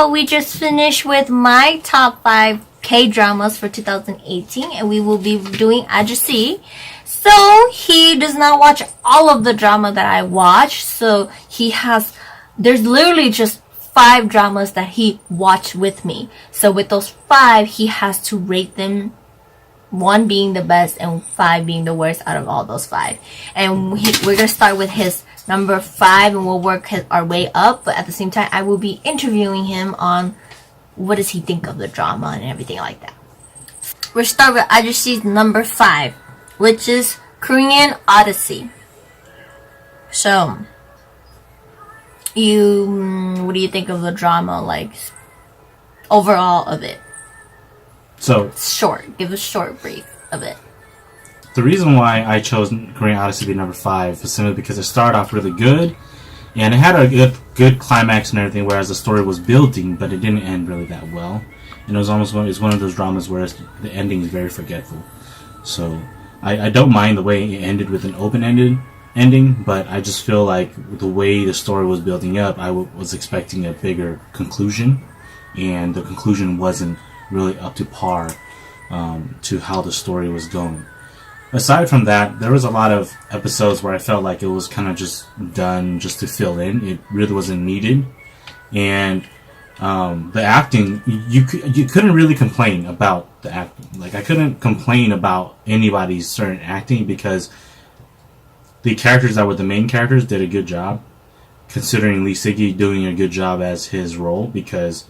how we just finished with my top 5 K-dramas for 2018, and we will be doing Agashe. So he does not watch all of the drama that I watch, so there's literally just 5 dramas that he watched with me. So with those 5, he has to rate them, 1 being the best and 5 being the worst out of all those 5. And we're gonna start with his number 5, and we'll work our way up. But at the same time, I will be interviewing him on what does he think of the drama and everything like that. We'll start with Agashe's number 5, which is Korean Odyssey. So, what do you think of the drama, like, overall of it? So, Give a short brief of it. The reason why I chose Korean Odyssey to be number 5 was simply because it started off really good, and it had a good climax and everything, whereas the story was building, but it didn't end really that well. And it was almost one of those dramas where the ending is very forgetful. So I don't mind the way it ended with an open-ended ending, but I just feel like the way the story was building up, I was expecting a bigger conclusion, and the conclusion wasn't really up to par to how the story was going. Aside from that, there was a lot of episodes where I felt like it was kind of just done just to fill in. It really wasn't needed. And the acting, you couldn't really complain about the acting. Like, I couldn't complain about anybody's certain acting because the characters that were the main characters did a good job, considering Lee Siggy doing a good job as his role, because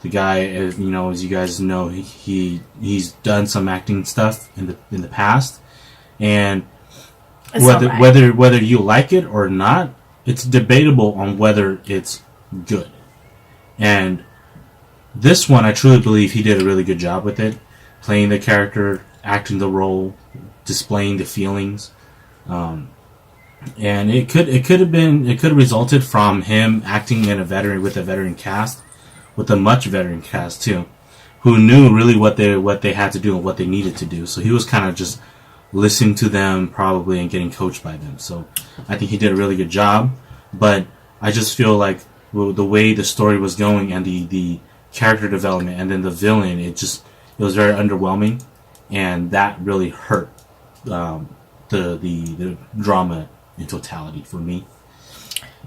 the guy, as you guys know, he's done some acting stuff in the past. And whether you like it or not, it's debatable on whether it's good. And this one, I truly believe he did a really good job with it, playing the character, acting the role, displaying the feelings. And it could have resulted from him acting with a veteran cast, with a much veteran cast too, who knew really what they had to do and what they needed to do. So he was kind of just listening to them probably and getting coached by them. So I think he did a really good job, but I just feel like the way the story was going and the character development and then the villain, it was very underwhelming, and that really hurt the drama in totality for me.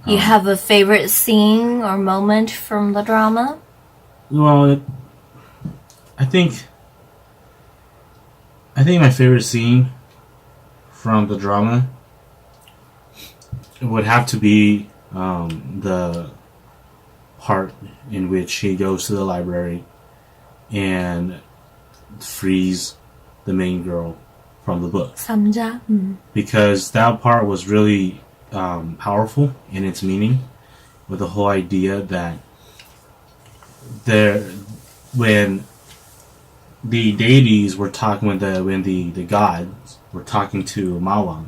You have a favorite scene or moment from the drama? Well, I think my favorite scene from the drama would have to be the part in which he goes to the library and frees the main girl from the book. 삼자. Because that part was really powerful in its meaning, with the whole idea that when the deities were talking, when the gods were talking to Mawang,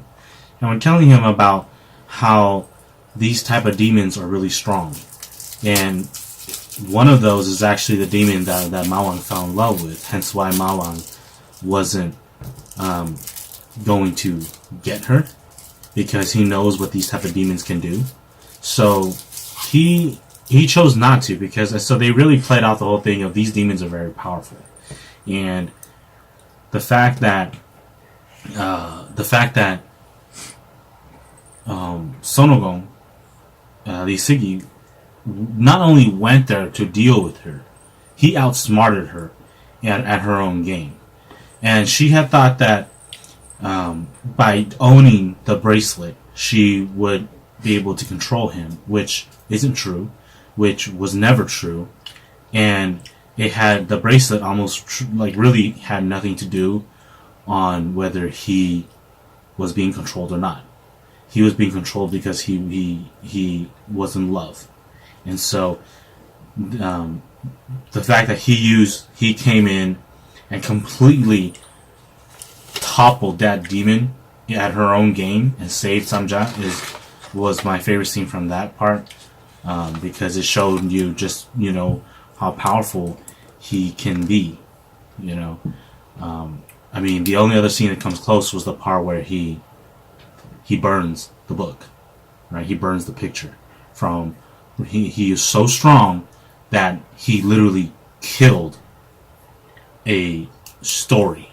and were telling him about how these type of demons are really strong, and one of those is actually the demon that Mawang fell in love with. Hence why Mawang wasn't going to get her, because he knows what these type of demons can do. So he chose not to, because so they really played out the whole thing of these demons are very powerful. And the fact that Sonogon, Lee Siggy, not only went there to deal with her, he outsmarted her at her own game. And she had thought that by owning the bracelet, she would be able to control him, which isn't true, which was never true. And the bracelet almost really had nothing to do on whether he was being controlled or not. He was being controlled because he was in love. And so the fact that he came in and completely toppled that demon at her own game and saved Samja was my favorite scene from that part, because it showed you just how powerful he can be. I mean, the only other scene that comes close was the part where he burns the book, right? He burns the picture. He is so strong that he literally killed a story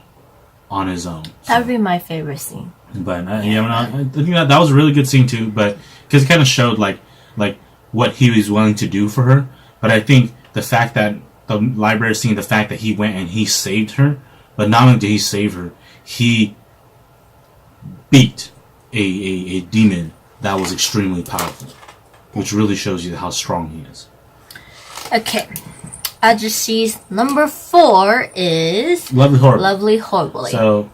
on his own. That would be my favorite scene. But I think that was a really good scene too. But because it kind of showed like what he was willing to do for her. But I think the fact that the library scene, the fact that he went and he saved her, but not only did he save her, he beat a demon that was extremely powerful, which really shows you how strong he is. Okay. Agashe's number 4 is Lovely Horribly. Lovely Horribly. So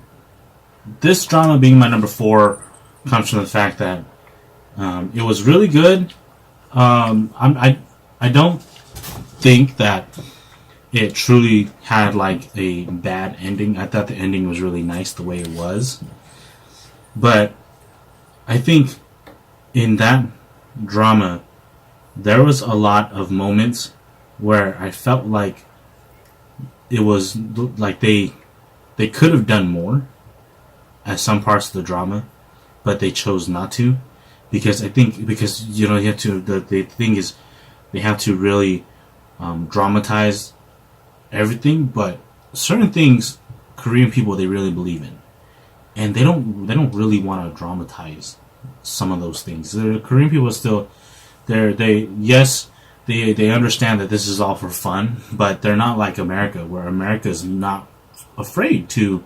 this drama being my number 4 comes from the fact that it was really good. I don't think that it truly had like a bad ending. I thought the ending was really nice the way it was. But I think in that drama, there was a lot of moments where I felt like it was like they could have done more at some parts of the drama, but they chose not to, because you have to. The thing is, they have to really dramatize everything, but certain things Korean people, they really believe in, and they don't really want to dramatize some of those things. The Korean people still they understand that this is all for fun, but they're not like America, where America is not afraid to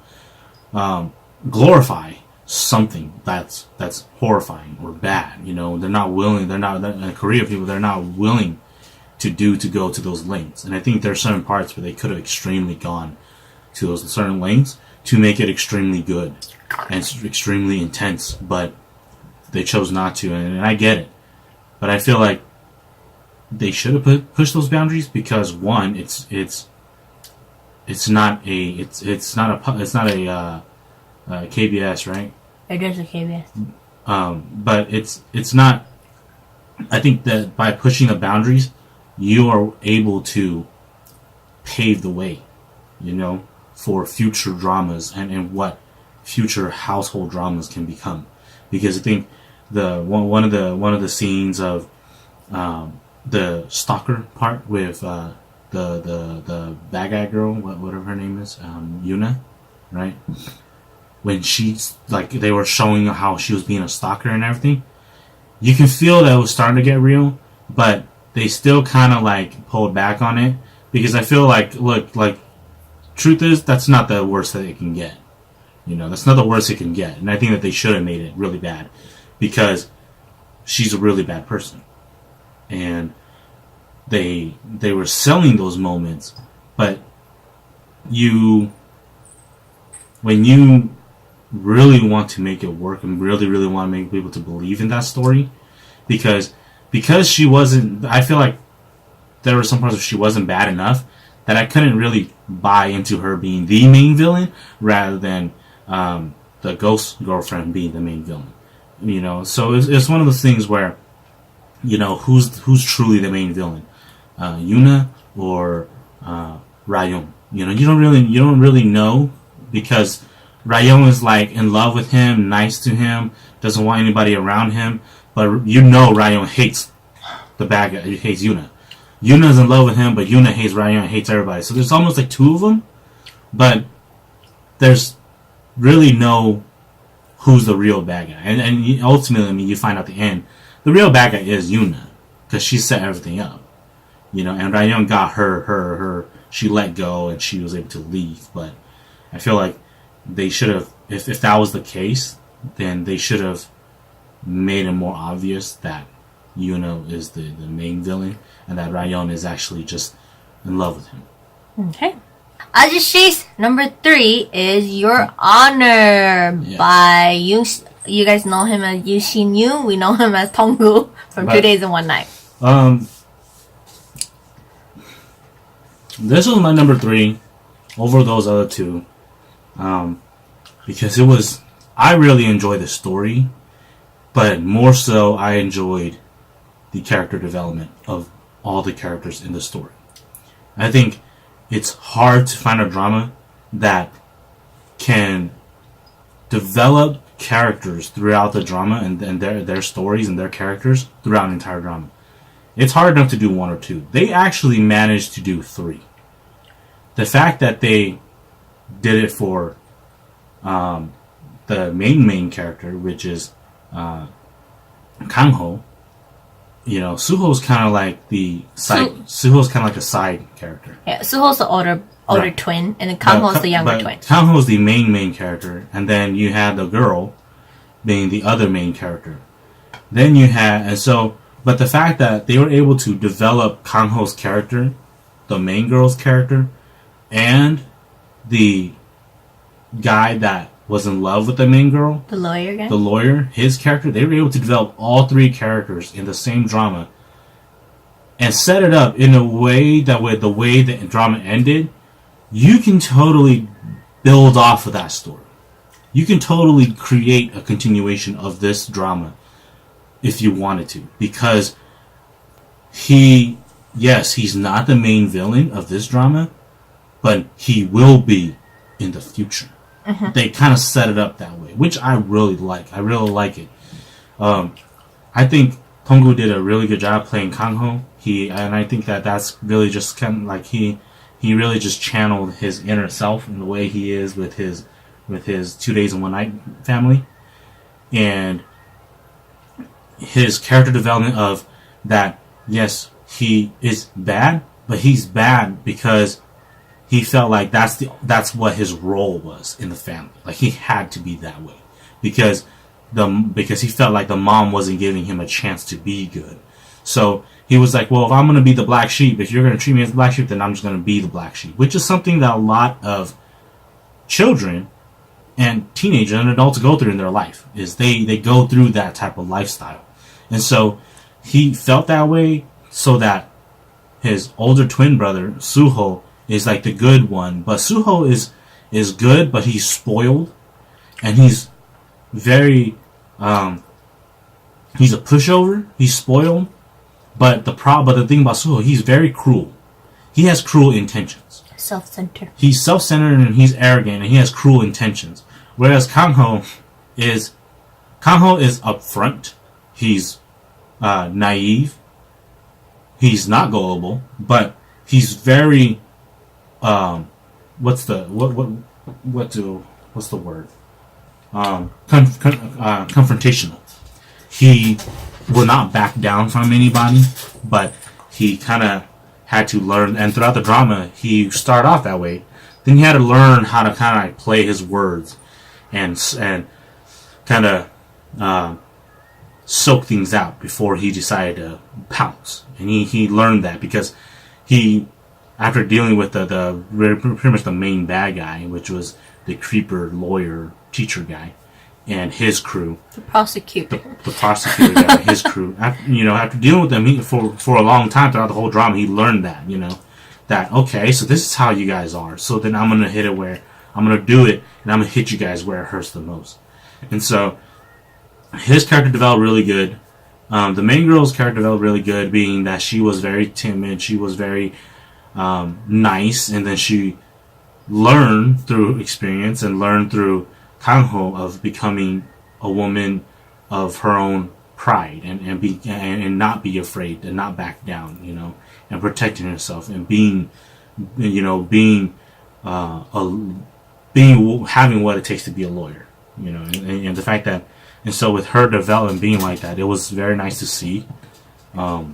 glorify something that's horrifying or bad. They're not willing. Korean people, they're not willing to go to those lengths. And I think there are certain parts where they could have extremely gone to those certain lengths to make it extremely good and extremely intense, but they chose not to, and I get it. But I feel like they should have pushed those boundaries, because one, it's not a KBS, right? It is a KBS. But it's not. I think that by pushing the boundaries, you are able to pave the way, for future dramas and what future household dramas can become. Because I think one of the scenes of the stalker part with the bad guy girl, whatever her name is, Yuna, right? When she's like, they were showing how she was being a stalker and everything, you can feel that it was starting to get real, but they still kind of like pulled back on it, because I feel like, truth is, that's not the worst that it can get. That's not the worst it can get. And I think that they should have made it really bad, because she's a really bad person. And they were selling those moments, but when you really want to make it work and really, really want to make people to believe in that story, because she wasn't, I feel like there were some parts where she wasn't bad enough that I couldn't really buy into her being the main villain, rather than the ghost girlfriend being the main villain. So it's one of those things where, who's truly the main villain, Yuna or Rayong? You don't really know, because Rayong is like in love with him, nice to him, doesn't want anybody around him, but Rayong hates the bad guy. He hates Yuna. Yuna's in love with him, but Yuna hates Rayong and hates everybody. So there's almost like two of them, but there's really no who's the real bad guy. And ultimately, you find out at the end, the real bad guy is Yuna, because she set everything up. And Rayong got her, she let go and she was able to leave. But I feel like they should have, if that was the case, then they should have made it more obvious that Yuna is the main villain, and that Rayong is actually just in love with him. Okay. Agashe's number 3 is Your Honor by Yoon. You guys know him as Yoo Shin Yoon. We know him as Tonggu from 2 Days and One Night. This was my number 3 over those other two, because I really enjoyed the story, but more so I enjoyed the character development of all the characters in the story. I think it's hard to find a drama that can develop characters throughout the drama and their stories and their characters throughout an entire drama. it's hard enough to do 1 or 2. They actually managed to do 3. The fact that they did it for the main character, which is Kangho, you know, Suho's kind of like the side. Suho's kind of like a side character. Yeah, Suho's the older Right. twin, and then Kangho's the younger twin. Kangho's the main character, and then you had the girl being the other main character. Then you had, but the fact that they were able to develop Kangho's character, the main girl's character, and the guy that was in love with the main girl, The lawyer guy? the lawyer, his character, they were able to develop all 3 characters in the same drama and set it up in a way that with the way the drama ended, you can totally build off of that story. You can totally create a continuation of this drama if you wanted to, because he's not the main villain of this drama, but he will be in the future. They kind of set it up that way, which I really like. I really like it. I think Tonggu did a really good job playing Kangho. And I think that's really just kind of like he really just channeled his inner self in the way he is with his 2 days and 1 night family, and his character development of that. Yes, he is bad, but he's bad because he felt like that's what his role was in the family. Like he had to be that way because he felt like the mom wasn't giving him a chance to be good. So he was like, well, if I'm going to be the black sheep, if you're going to treat me as the black sheep, then I'm just going to be the black sheep, which is something that a lot of children and teenagers and adults go through in their life, is they go through that type of lifestyle. And so he felt that way, so that his older twin brother, Suho, is like the good one. But Suho is good, but he's spoiled. And he's very, he's a pushover. He's spoiled. But the thing about Suho, he's very cruel. He has cruel intentions. Self-centered. He's self-centered and he's arrogant and he has cruel intentions. Whereas Kangho is upfront. He's naive. He's not gullible, but he's very what's the word? Confrontational. He will not back down from anybody, but he kind of had to learn, and throughout the drama he started off that way. Then he had to learn how to kind of play his words and kind of soak things out before he decided to pounce. And he learned that because he, after dealing with the pretty much the main bad guy, which was the creeper lawyer teacher guy and his crew, The prosecutor. the prosecutor guy, his crew. After dealing with them for a long time throughout the whole drama, he learned that that okay, so this is how you guys are. So then I'm gonna hit it where I'm gonna do it, and I'm gonna hit you guys where it hurts the most. And so his character developed really good. The main girl's character developed really good, being that she was very timid, she was very nice, and then she learned through experience and learned through Kangho of becoming a woman of her own pride and not be afraid and not back down, and protecting herself and being having what it takes to be a lawyer, and the fact that. And so with her development being like that, it was very nice to see. But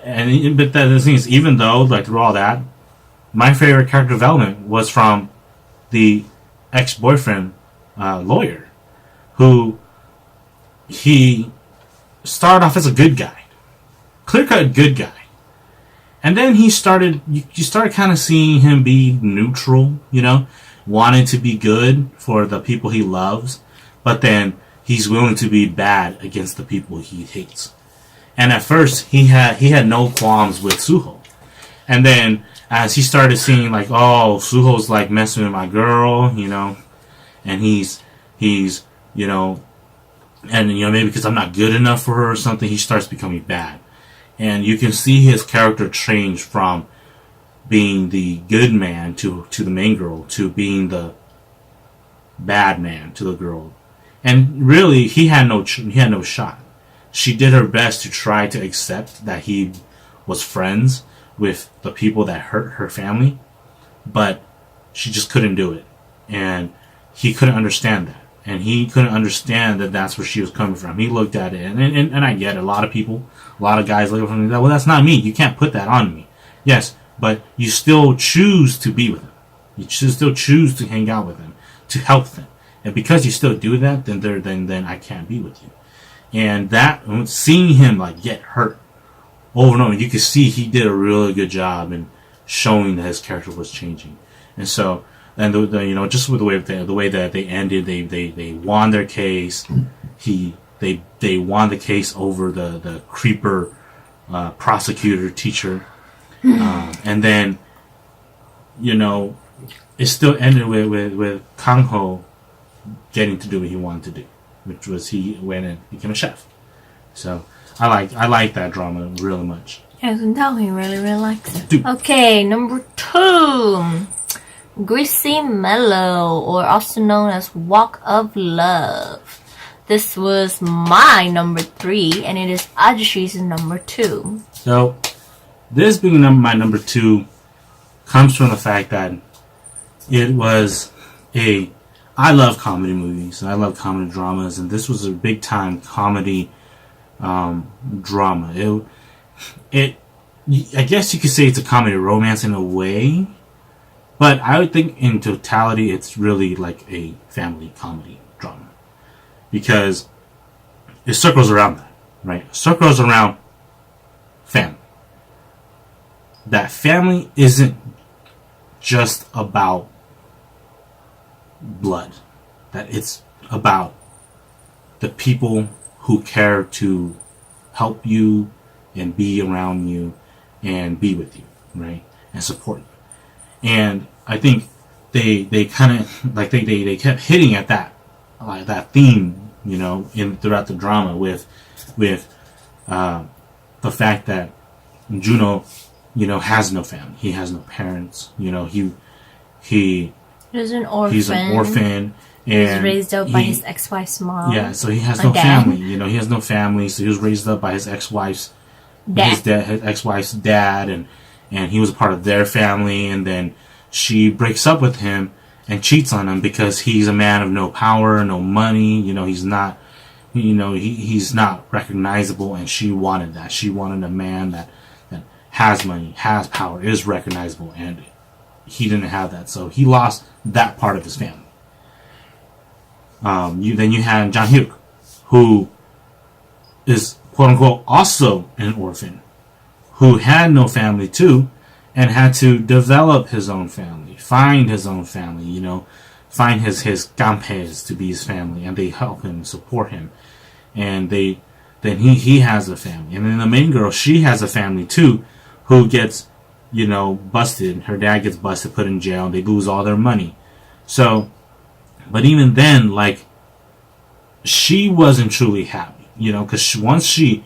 the thing is, even though, like, through all that, my favorite character development was from the ex-boyfriend lawyer, who he started off as a good guy. Clear-cut good guy. And then you started kind of seeing him be neutral, wanting to be good for the people he loves, but then he's willing to be bad against the people he hates. And at first, he had no qualms with Suho. And then, as he started seeing, like, oh, Suho's, like, messing with my girl, and he's and, maybe because I'm not good enough for her or something, he starts becoming bad. And you can see his character change from being the good man to the main girl to being the bad man to the girl. And really, he had no shot, she did her best to try to accept that he was friends with the people that hurt her family, but she just couldn't do it. And he couldn't understand that. And he couldn't understand that that's where she was coming from. He looked at it, and I get it. A lot of people, a lot of guys look at me that, well, that's not me. You can't put that on me. Yes, but you still choose to be with him. You still choose to hang out with him, to help them. And because you still do that, then I can't be with you. And that, seeing him like get hurt over and over, you could see he did a really good job in showing that his character was changing. And so, and just with the way that they ended, they won their case. They won the case over the creeper prosecutor teacher, and then it still ended with Kang Ho getting to do what he wanted to do, which was he went and became a chef. So I like that drama really much. I can tell he really likes it. Dude. Okay, number 2. Greasy Mellow, or also known as Walk of Love. This was my number 3, and it is Ahjuxue's number 2. So, this being my number 2 comes from the fact that it was I love comedy movies, and I love comedy dramas, and this was a big time comedy drama. I guess you could say it's a comedy romance in a way, but I would think in totality it's really like a family comedy drama, because it circles around that, right? It circles around family. That family isn't just about blood. That it's about the people who care to help you and be around you and be with you, right? And support you. And I think they kind of like they kept hitting at that theme, throughout the drama with the fact that Juno, has no family. He has no parents. He's an orphan. He's an orphan. And he was raised up by his ex-wife's mom. Yeah, so he has no family. He has no family. So he was raised up by his ex-wife's his ex-wife's dad, and he was a part of their family. And then she breaks up with him and cheats on him because he's a man of no power, no money. He's not. He's not recognizable, and she wanted that. She wanted a man that has money, has power, is recognizable, and he didn't have that, so he lost that part of his family. Then you had Jang-hyuk, who is quote-unquote also an orphan, who had no family too, and had to develop his own family, find his own family, find his gampes to be his family, and they help him, support him, and then he has a family. And then the main girl, she has a family too, who gets busted. Her dad gets busted, put in jail, and they lose all their money. So, but even then, like, she wasn't truly happy, because once she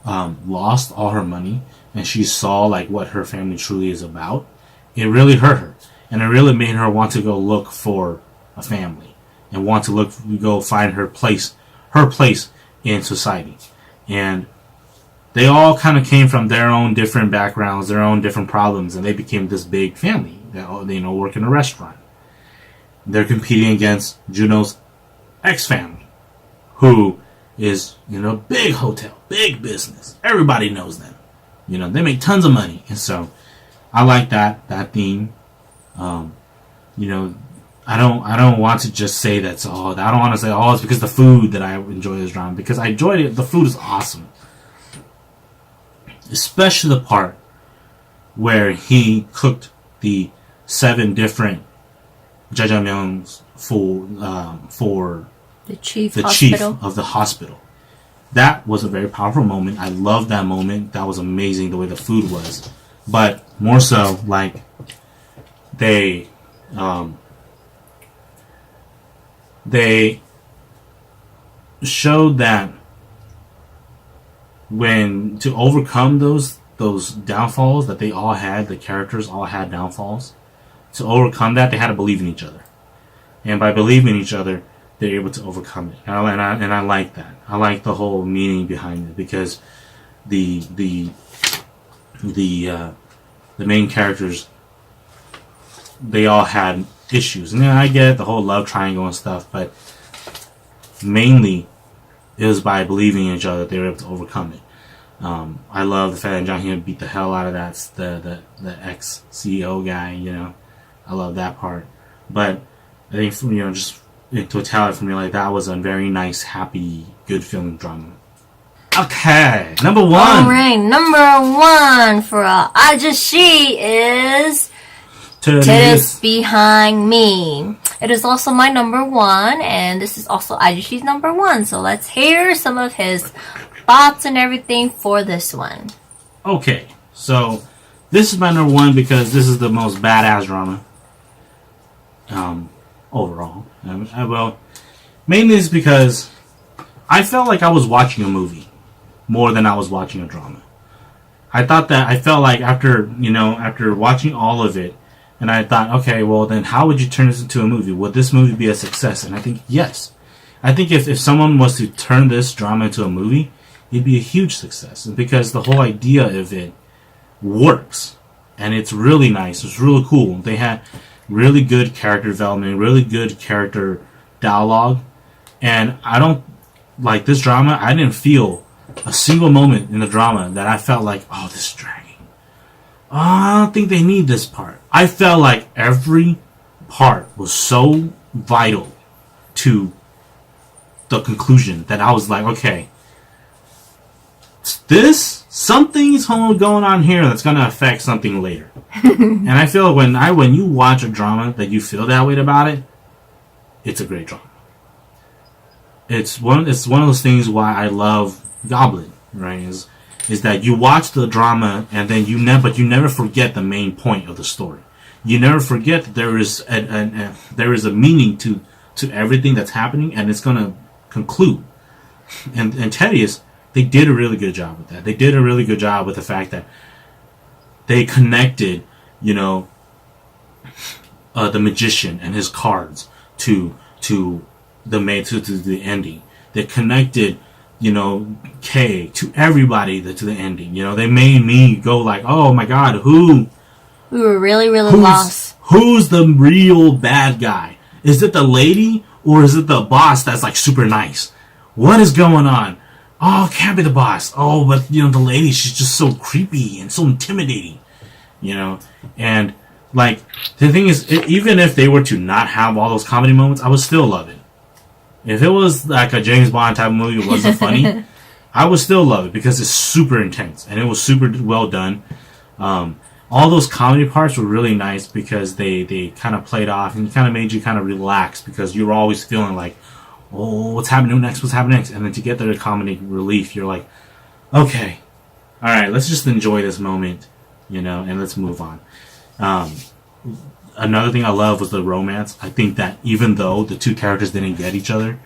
lost all her money and she saw like what her family truly is about, it really hurt her, and it really made her want to go look for a family and want to go find her place in society. And they all kind of came from their own different backgrounds, their own different problems, and they became this big family that work in a restaurant. They're competing against Juno's ex-family, who is big hotel, big business. Everybody knows them. They make tons of money, and so I like that theme. I don't want to just say that's all. I don't want to say it's because of the food that I enjoy this drama, because I enjoyed it. The food is awesome. Especially the part where he cooked the 7 different jjajangmyeons for the chief of the hospital. That was a very powerful moment. I loved that moment. That was amazing the way the food was. But more so, like, they showed that when to overcome those downfalls that they all had, the characters all had downfalls. To overcome that, they had to believe in each other, and by believing in each other, they're able to overcome it. And I like that. I like the whole meaning behind it, because the main characters, they all had issues. And I get the whole love triangle and stuff, but mainly it was by believing in each other that they were able to overcome it. I love the fact that John Hume beat the hell out of the ex-CEO guy, you know. I love that part. But I think, just in totality for me, like, that was a very nice, happy, good feeling drama. Okay, number 1. Alright, number 1 for Agashe is Titties Behind Me. It is also my number 1, and this is also Agashe's number 1. So let's hear some of his thoughts and everything for this one. Okay, so this is my number 1 because this is the most badass drama. Overall. Well, mainly it's because I felt like I was watching a movie more than I was watching a drama. I felt like after watching all of it, and I thought, okay, well then how would you turn this into a movie? Would this movie be a success? And I think, yes. I think if someone was to turn this drama into a movie, it'd be a huge success. Because the whole idea of it works. And it's really nice. It's really cool. They had really good character development, really good character dialogue. And I don't, like this drama, I didn't feel a single moment in the drama that I felt like, oh, this is dragging. Oh, I don't think they need this part. I felt like every part was so vital to the conclusion that I was like, okay, something's going on here that's going to affect something later. And I feel when you watch a drama that you feel that way about it, it's a great drama. It's one of those things why I love Goblin, right? Is that you watch the drama and then you never forget the main point of the story. You never forget that there is a meaning to everything that's happening, and it's gonna conclude. And Tedious, they did a really good job with that. They did a really good job with the fact that they connected, the magician and his cards to the ending. They connected, Kay to everybody to the ending. They made me go like, oh my god, we were really, really lost. Who's the real bad guy? Is it the lady or is it the boss that's like super nice? What is going on? Oh, it can't be the boss. Oh, but the lady, she's just so creepy and so intimidating. And like the thing is, even if they were to not have all those comedy moments, I would still love it. If it was like a James Bond type of movie, it wasn't funny, I would still love it because it's super intense and it was super well done. All those comedy parts were really nice because they kind of played off and kind of made you kind of relax because you were always feeling like, oh, what's happening next? What's happening next? And then to get the comedy relief, you're like, okay, all right, let's just enjoy this moment, and let's move on. Another thing I love was the romance. I think that even though the two characters didn't get each other,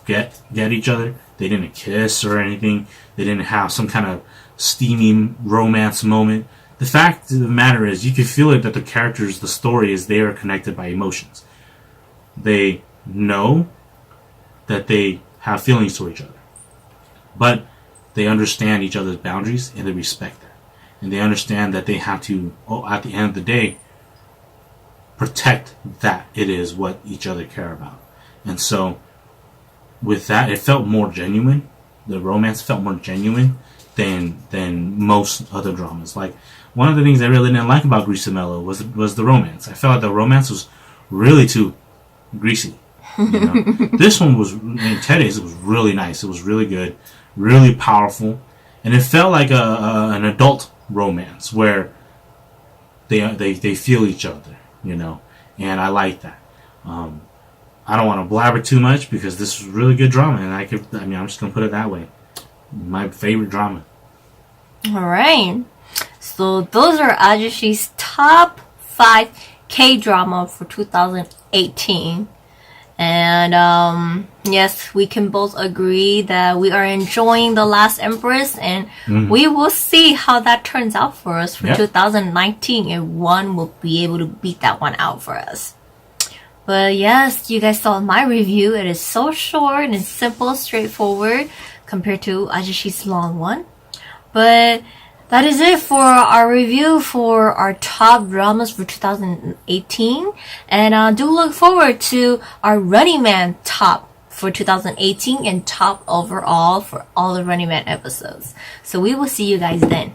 they didn't kiss or anything, they didn't have some kind of steamy romance moment. The fact of the matter is, you can feel it that the characters, the story is they are connected by emotions. They know that they have feelings toward each other, but they understand each other's boundaries and they respect that, and they understand that they have to, at the end of the day, protect that it is what each other care about. And so with that, it felt more genuine. The romance felt more genuine than most other dramas. Like, one of the things I really didn't like about Greasy Mellow was the romance. I felt like the romance was really too greasy. This one was, in Teddy's, it was really nice. It was really good, really powerful, and it felt like an adult romance where they feel each other, and I like that. I don't want to blabber too much because this was really good drama, and I'm just gonna put it that way. My favorite drama. All right. So those are Agashe's top 5 K-drama for 2018. And yes, we can both agree that we are enjoying The Last Empress, and we will see how that turns out for us for 2019, and one will be able to beat that one out for us. But yes, you guys saw my review. It is so short and simple, straightforward compared to Agashe's long one. But that is it for our review for our top dramas for 2018. And do look forward to our Running Man top for 2018 and top overall for all the Running Man episodes. So we will see you guys then.